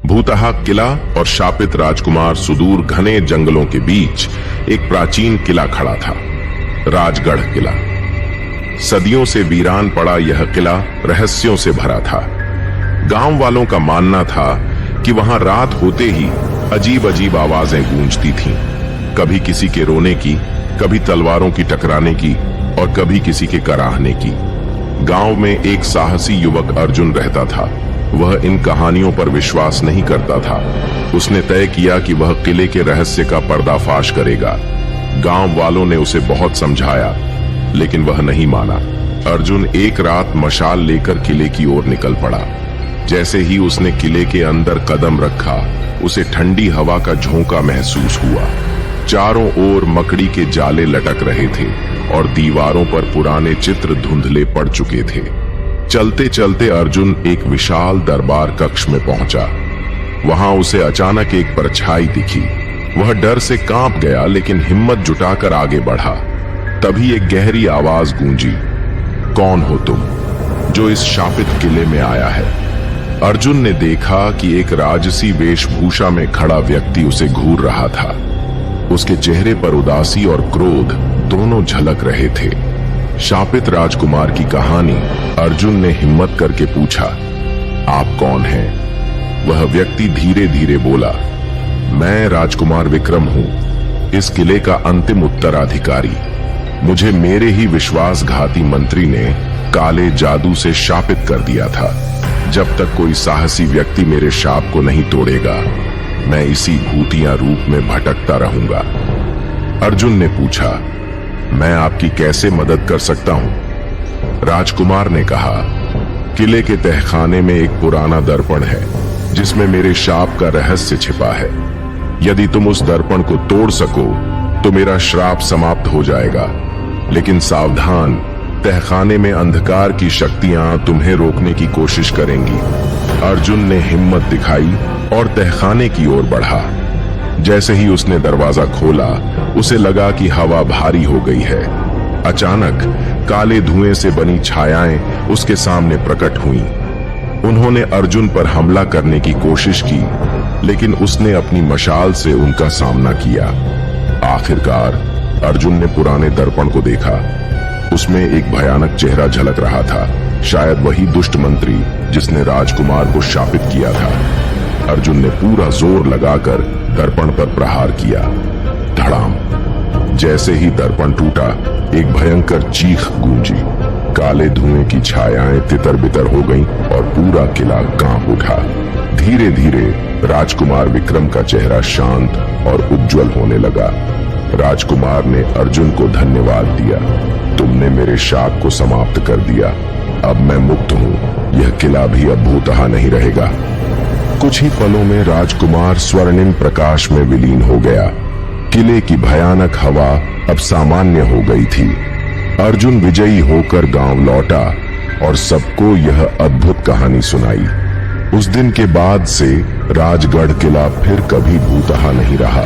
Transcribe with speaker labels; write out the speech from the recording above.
Speaker 1: भूतहा किला और शापित राजकुमार सुदूर घने जंगलों के बीच एक प्राचीन किला खड़ा था, राजगढ़ किला। सदियों से वीरान पड़ा यह किला रहस्यों से भरा था। गांव वालों का मानना था कि वहां रात होते ही अजीब अजीब आवाजें गूंजती थीं, कभी किसी के रोने की, कभी तलवारों की टकराने की और कभी किसी के कराहने की। गांव में एक साहसी युवक अर्जुन रहता था। वह इन कहानियों पर विश्वास नहीं करता था। उसने तय किया कि वह किले के रहस्य का पर्दाफाश करेगा। गांव वालों ने उसे बहुत समझाया, लेकिन वह नहीं माना। अर्जुन एक रात मशाल लेकर किले की ओर निकल पड़ा। जैसे ही उसने किले के अंदर कदम रखा, उसे ठंडी हवा का झोंका महसूस हुआ। चारों ओर मकड़ी के जाले लटक रहे थे और दीवारों पर पुराने चित्र धुंधले पड़ चुके थे। चलते चलते अर्जुन एक विशाल दरबार कक्ष में पहुंचा। वहां उसे अचानक एक परछाई दिखी। वह डर से कांप गया, लेकिन हिम्मत जुटाकर आगे बढ़ा। तभी एक गहरी आवाज गूंजी, कौन हो तुम, जो इस शापित किले में आया है? अर्जुन ने देखा कि एक राजसी वेशभूषा में खड़ा व्यक्ति उसे घूर रहा था। उसके चेहरे पर उदासी और क्रोध दोनों झलक रहे थे। शापित राजकुमार की कहानी। अर्जुन ने हिम्मत करके पूछा, आप कौन हैं? वह व्यक्ति धीरे धीरे बोला, मैं राजकुमार विक्रम हूं, इस किले का अंतिम उत्तराधिकारी। मुझे मेरे ही विश्वासघाती मंत्री ने काले जादू से शापित कर दिया था। जब तक कोई साहसी व्यक्ति मेरे शाप को नहीं तोड़ेगा, मैं इसी भूतिया रूप में भटकता रहूंगा। अर्जुन ने पूछा, मैं आपकी कैसे मदद कर सकता हूं? राजकुमार ने कहा, किले के तहखाने में एक पुराना दर्पण है, जिसमें मेरे शाप का रहस्य छिपा है। यदि तुम उस दर्पण को तोड़ सको तो मेरा श्राप समाप्त हो जाएगा। लेकिन सावधान, तहखाने में अंधकार की शक्तियां तुम्हें रोकने की कोशिश करेंगी। अर्जुन ने हिम्मत दिखाई और तहखाने की ओर बढ़ा। जैसे ही उसने दरवाजा खोला, उसे लगा कि हवा भारी हो गई है। अचानक काले धुएं से बनी छायाएं उसके सामने प्रकट हुईं। उन्होंने अर्जुन पर हमला करने की कोशिश की, लेकिन उसने अपनी मशाल से उनका सामना किया। आखिरकार अर्जुन ने पुराने दर्पण को देखा। उसमें एक भयानक चेहरा झलक रहा था, शायद वही दुष्ट मंत्री जिसने राजकुमार को शापित किया था। अर्जुन ने पूरा जोर लगाकर दर्पण पर प्रहार किया। धड़ाम! जैसे ही दर्पण टूटा, एक भयंकर चीख गूंजी। काले धुएं की छायाएं तितर बितर हो गईं और पूरा किला कांप उठा। धीरे धीरे राजकुमार विक्रम का चेहरा शांत और उज्जवल होने लगा। राजकुमार ने अर्जुन को धन्यवाद दिया, तुमने मेरे शाप को समाप्त कर दिया। अब मैं मुक्त हूं। यह किला भी अब भूतहा नहीं रहेगा। कुछ ही पलों में राजकुमार स्वर्णिम प्रकाश में विलीन हो गया। किले की भयानक हवा अब सामान्य हो गई थी। अर्जुन विजयी होकर गांव लौटा और सबको यह अद्भुत कहानी सुनाई। उस दिन के बाद से राजगढ़ किला फिर कभी भूतहा नहीं रहा।